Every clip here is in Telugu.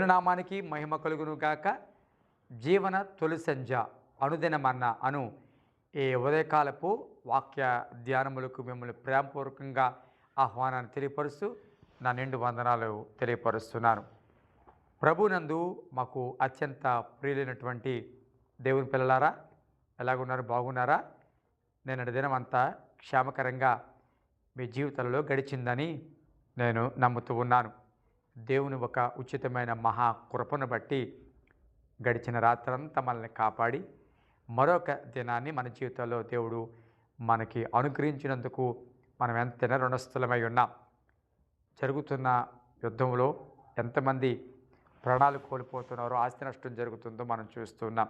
దేవుని నామానికి మహిమ కలుగును గాక. జీవన తొలి సంధ్య అనుదినమన్న అను ఈ ఉదయకాలపు వాక్య ధ్యానములకు మిమ్మల్ని ప్రేమపూర్వకంగా ఆహ్వానాన్ని తెలియపరుస్తూ నా నిండు వందనాలు తెలియపరుస్తున్నాను. ప్రభునందు మాకు అత్యంత ప్రియులైనటువంటి దేవుని పిల్లలారా, ఎలాగున్నారు? బాగున్నారా? నేనటి దినం అంతా క్షేమకరంగా మీ జీవితంలో గడిచిందని నేను నమ్ముతూ ఉన్నాను. దేవుని ఒక ఉచితమైన మహాకృపను బట్టి గడిచిన రాత్రంతా మనల్ని కాపాడి మరొక దినాన్ని మన జీవితంలో దేవుడు మనకి అనుగ్రహించినందుకు మనం ఎంతైనా రుణస్థులమై ఉన్నాం. జరుగుతున్న యుద్ధంలో ఎంతమంది ప్రాణాలు కోల్పోతున్నారో, ఆస్తి నష్టం జరుగుతుందో మనం చూస్తున్నాం.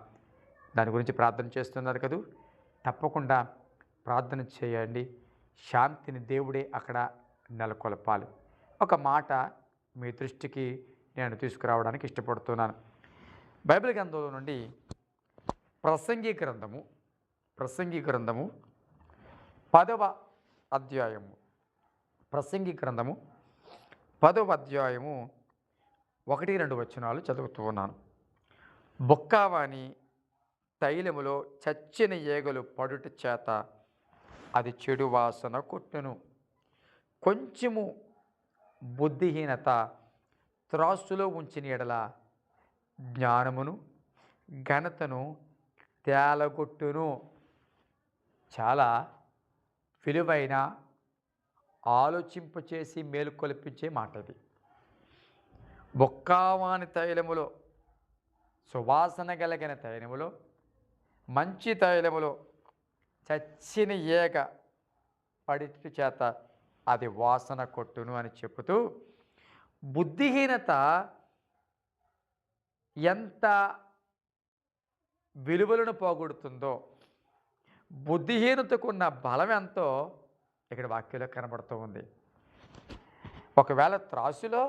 దాని గురించి ప్రార్థన చేస్తున్నారు కదూ. తప్పకుండా ప్రార్థన చేయండి. శాంతిని దేవుడే అక్కడ నెలకొల్పాలి. ఒక మాట మీ దృష్టికి నేను తీసుకురావడానికి ఇష్టపడుతున్నాను. బైబిల్ గ్రంథంలో నుండి ప్రసంగి గ్రంథము 10వ అధ్యాయము ప్రసంగి గ్రంథము 10వ అధ్యాయము 1-2 వచనాలు చదువుతూ ఉన్నాను. బొక్కావాని తైలములో చచ్చిన ఏగలు పడుట చేత అది చెడు వాసన కొట్టును. కొంచెము బుద్ధిహీనత త్రాసులో ఉంచిన ఎడల జ్ఞానమును ఘనతను తేలగొట్టును. చాలా విలువైన ఆలోచింపచేసి మేలుకొల్పించే మాట ఇది. బొక్కావాని తైలములో, సువాసన కలిగిన తైలములో, మంచి తైలములో చచ్చిన ఏగ పడిటి చేత అది వాసన కొట్టును అని చెబుతూ, బుద్ధిహీనత ఎంత విలువలను పోగొడుతుందో, బుద్ధిహీనతకున్న బలం ఎంతో ఇక్కడ వాక్యంలో కనబడుతూ ఉంది. ఒకవేళ త్రాసులో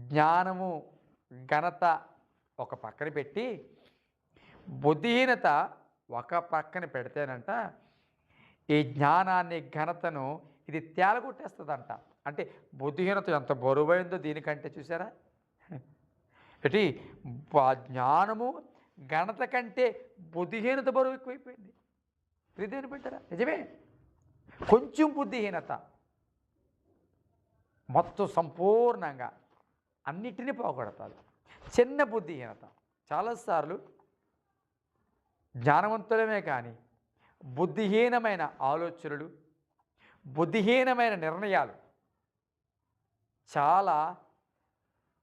జ్ఞానము ఘనత ఒక పక్కన పెట్టి బుద్ధిహీనత ఒక పక్కన పెడితేనంట, ఈ జ్ఞానాన్ని ఘనతను ఇది తేలగొట్టేస్తుందంట. అంటే బుద్ధిహీనత ఎంత బరువైందో దీనికంటే చూసారా? ఇటు జ్ఞానము ఘనత కంటే బుద్ధిహీనత బరువు ఎక్కువైపోయింది. ప్రీతిని పెట్టారా? నిజమే. కొంచెం బుద్ధిహీనత మొత్తం సంపూర్ణంగా అన్నిటినీ పోగొడతారు. చిన్న బుద్ధిహీనత చాలాసార్లు జ్ఞానవంతులమే కానీ బుద్ధిహీనమైన ఆలోచనలు, బుద్ధిహీనమైన నిర్ణయాలు చాలా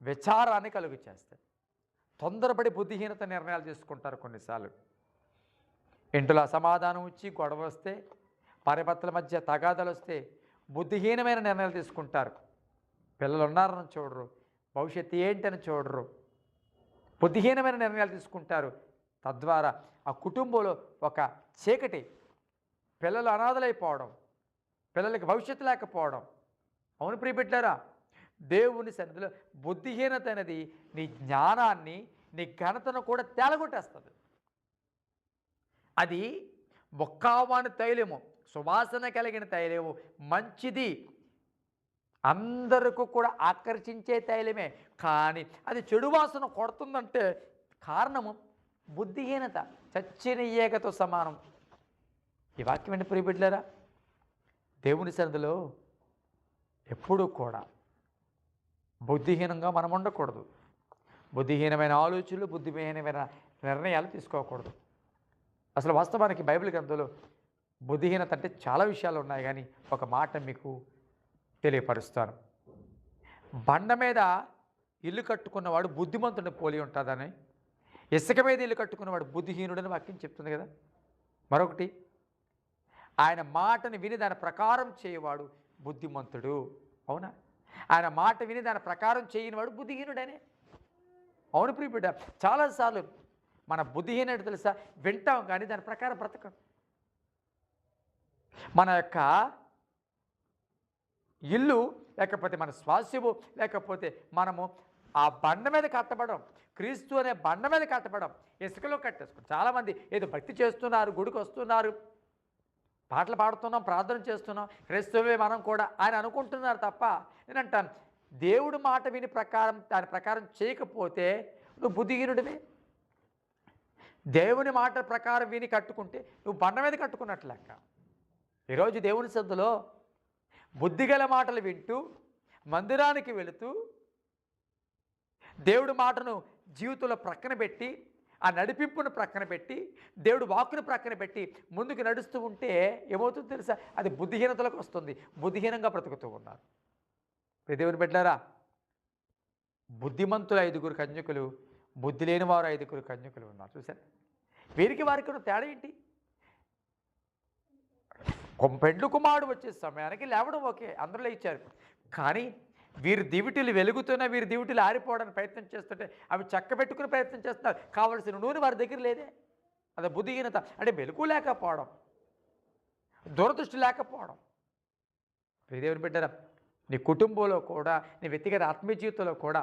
విచారాన్ని కలుగు చేస్తాయి. తొందరపడి బుద్ధిహీనత నిర్ణయాలు తీసుకుంటారు. కొన్నిసార్లు ఇంట్లో అసమాధానం వచ్చి గొడవ వస్తే, భార్యాభర్తల మధ్య తగాదాలు వస్తే బుద్ధిహీనమైన నిర్ణయాలు తీసుకుంటారు. పిల్లలు ఉన్నారని చూడరు, భవిష్యత్తు ఏంటని చూడరు, బుద్ధిహీనమైన నిర్ణయాలు తీసుకుంటారు. తద్వారా ఆ కుటుంబంలో ఒక చీకటి, పిల్లలు అనాథలైపోవడం, పిల్లలకి భవిష్యత్తు లేకపోవడం. అవును ప్రియబిడ్డలారా, దేవుని సన్నిధిలో బుద్ధిహీనత అనేది నీ జ్ఞానాన్ని, నీ ఘనతను కూడా తేలగొట్టేస్తుంది. అది బొక్కావాని తైలము, సువాసన కలిగిన తైలము, మంచిది, అందరికీ కూడా ఆకర్షించే తైలమే. కానీ అది చెడు వాసన కొడుతుందంటే కారణము బుద్ధిహీనత. చచ్చిన ఏగతో సమానం. ఈ వాక్యం ఏంటి ప్రియబిడ్డలారా? దేవుని సన్నిధిలో ఎప్పుడూ కూడా బుద్ధిహీనంగా మనం ఉండకూడదు. బుద్ధిహీనమైన ఆలోచనలు, బుద్ధిహీనమైన నిర్ణయాలు తీసుకోకూడదు. అసలు వాస్తవానికి బైబిల్ గ్రంథంలో బుద్ధిహీనత అంటే చాలా విషయాలు ఉన్నాయి, కానీ ఒక మాట మీకు తెలియపరుస్తాను. బండ మీద ఇల్లు కట్టుకున్నవాడు బుద్ధిమంతుడిని పోలి ఉంటుందని, ఇసుక మీద ఇల్లు కట్టుకున్నవాడు బుద్ధిహీనుడని వాక్యం చెప్తుంది కదా. మరొకటి, ఆయన మాటని విని దాని ప్రకారం చేయవాడు బుద్ధిమంతుడు. అవునా? ఆయన మాట విని దాని ప్రకారం చేయనివాడు బుద్ధిహీనుడనే. అవును ప్రియబిడ్డ, చాలాసార్లు మన బుద్ధిహీనుడు తెలుసా, వింటాం కానీ దాని ప్రకారం బ్రతకం. మన యొక్క ఇల్లు లేకపోతే మన స్వాస్యము లేకపోతే మనము ఆ బండ మీద కట్టబడం, క్రీస్తు అనే బండ మీద కట్టబడం, ఇసుకలో కట్టేసుకుంటాం. చాలామంది ఏదో భక్తి చేస్తున్నారు, గుడికి వస్తున్నారు, పాటలు పాడుతున్నాం, ప్రార్థన చేస్తున్నాం, క్రైస్తవులే మనం కూడా ఆయన అనుకుంటున్నారు తప్ప, నేనంటాను దేవుడు మాట విని దాని ప్రకారం చేయకపోతే నువ్వు బుద్ధిహీనుడివే. దేవుని మాట ప్రకారం విని కట్టుకుంటే నువ్వు బండ మీద కట్టుకున్నట్లు లెక్క. ఈరోజు దేవుని సన్నిధిలో బుద్ధిగల మాటలు వింటూ మందిరానికి వెళుతూ దేవుడి మాటను జీవితంలో ప్రక్కన పెట్టి, ఆ నడిపింపును ప్రక్కన పెట్టి, దేవుడు వాక్కును ప్రక్కన పెట్టి ముందుకు నడుస్తూ ఉంటే ఏమవుతుందో తెలుసా? అది బుద్ధిహీనతలకు వస్తుంది. బుద్ధిహీనంగా బ్రతుకుతూ ఉన్నారు. దేవుని బిడ్డలారా, బుద్ధిమంతుల 5 కన్యకులు, బుద్ధి లేని వారు 5 కన్యకులు ఉన్నారు. చూసారు? వీరికి వారికి ఉన్న తేడా ఏంటి? పెండ్లు కుమారుడు వచ్చే సమయానికి లేవడం ఓకే, అందరూ లేచారు. కానీ వీరి దివిటీలు వెలుగుతున్నా వీరి దివిటీలు ఆరిపోవడానికి ప్రయత్నం చేస్తుంటే అవి చక్కబెట్టుకునే ప్రయత్నం చేస్తున్నారు. కావలసిన నూనె వారి దగ్గర లేదే. అది బుద్ధిహీనత. అంటే వెలుగు లేకపోవడం, దూరదృష్టి లేకపోవడం. దేవుని బిడ్డరా, నీ కుటుంబంలో కూడా, నీ వ్యక్తిగత ఆత్మీయ జీవితంలో కూడా,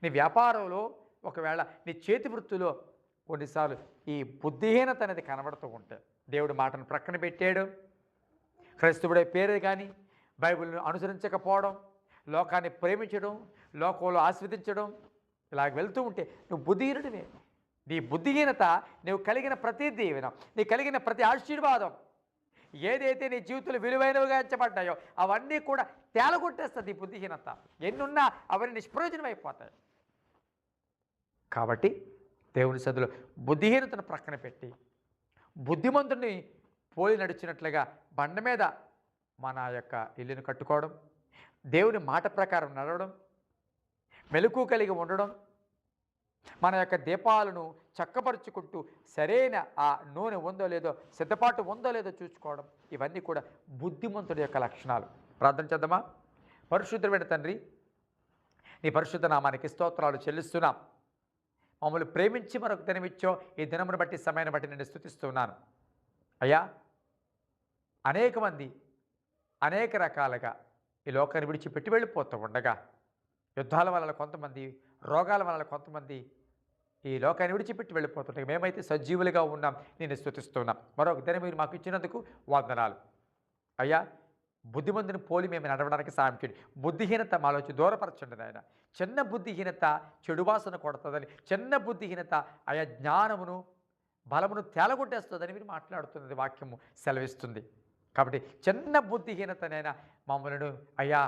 నీ వ్యాపారంలో, ఒకవేళ నీ చేతి వృత్తిలో కొన్నిసార్లు ఈ బుద్ధిహీనత అనేది కనబడుతూ ఉంటే దేవుడి మాటను ప్రక్కన పెట్టాడు, క్రైస్తవుడే పేరే కానీ బైబిల్ను అనుసరించకపోవడం, లోకాన్ని ప్రేమించడం, లోకంలో ఆస్వాదించడం, ఇలాగ వెళ్తూ ఉంటే నువ్వు బుద్ధిహీనుడివే. నీ బుద్ధిహీనత నువ్వు కలిగిన ప్రతి దీవెన, నీ కలిగిన ప్రతి ఆశీర్వాదం, ఏదైతే నీ జీవితంలో విలువైనవిగా ఎంచబడ్డాయో అవన్నీ కూడా తేలగొట్టేస్తుంది ఈ బుద్ధిహీనత. ఎన్నున్నా అవన్నీ నిష్ప్రయోజనం అయిపోతాయి. కాబట్టి దేవుని సన్నిధిలో బుద్ధిహీనతను ప్రక్కన పెట్టి బుద్ధిమంతుడిని పోలి నడిచినట్లుగా బండ మీద మన యొక్క ఇల్లును కట్టుకోవడం, దేవుని మాట ప్రకారం నడవడం, మెలకువ కలిగి ఉండడం, మన యొక్క దీపాలను చక్కపరుచుకుంటూ సరైన ఆ నూనె ఉందో లేదో, సిద్ధపాటు ఉందో లేదో చూసుకోవడం, ఇవన్నీ కూడా బుద్ధిమంతుడి యొక్క లక్షణాలు. ప్రార్థన చేద్దామా? పరిశుద్ధమైన తండ్రి, నీ పరిశుద్ధ నామానికి స్తోత్రాలు చెల్లిస్తున్నాం. మమ్మల్ని ప్రేమించి మరొక దినమిచ్చో ఈ దినమును బట్టి, సమయాన్ని బట్టి నేను స్తుతిస్తున్నాను. అయ్యా, అనేక మంది అనేక రకాలుగా ఈ లోకాన్ని విడిచిపెట్టి వెళ్ళిపోతూ ఉండగా, యుద్ధాల వలన కొంతమంది, రోగాల వలన కొంతమంది ఈ లోకాన్ని విడిచిపెట్టి వెళ్ళిపోతుండగా మేమైతే సజీవులుగా ఉన్నాం, నేను స్తుతిస్తున్నాం. మరొక దినం మీరు మాకు ఇచ్చినందుకు వందనాలు. అయ్యా, బుద్ధిమంతుని పోలి మేము నడవడానికి సాయం చేయండి. బుద్ధిహీనత మాలోంచి దూరపరచండి నాయన. చిన్న బుద్ధిహీనత చెడు వాసన కొడుతుందని, చిన్న బుద్ధిహీనత అయా జ్ఞానమును బలమును తేలగొట్టేస్తుందని మీరు మాట్లాడుతున్నది వాక్యము సెలవిస్తుంది. కాబట్టి చిన్న బుద్ధిహీనతనైనా మమ్మల్ని అయ్యా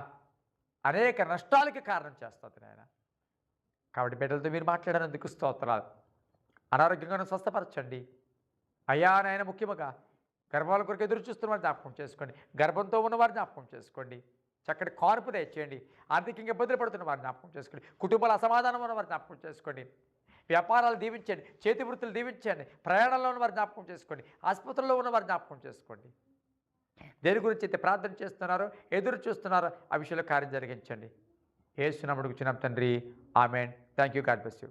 అనేక నష్టాలకి కారణం చేస్తుంది నాయన. కాబట్టి బిడ్డలతో మీరు మాట్లాడినందుకు స్తోత్రాలు. అనారోగ్యంగా స్వస్థపరచండి అయ్యా నాయన. ముఖ్యంగా గర్భాల కొరకు ఎదురు చూస్తున్న వారు జ్ఞాపకం చేసుకోండి, గర్భంతో ఉన్నవారు జ్ఞాపకం చేసుకోండి, చక్కటి కార్పు తెచ్చేయండి, ఆర్థికంగా ఇబ్బందులు పడుతున్న వారు జ్ఞాపకం చేసుకోండి, కుటుంబాల అసమాధానం ఉన్న వారు జ్ఞాపకం చేసుకోండి, వ్యాపారాలు దీవించండి, చేతి వృత్తులు దీవించండి, ప్రయాణంలో ఉన్న వారు జ్ఞాపకం చేసుకోండి, ఆసుపత్రుల్లో ఉన్న వారు జ్ఞాపకం చేసుకోండి. దేని గురించి అయితే ప్రార్థన చేస్తున్నారో, ఎదురు చూస్తున్నారో ఆ విషయంలో కార్యం జరిగించండి. యేసు నామమున అడుగుచున్నాం తండ్రి, amen. Thank you. God bless you.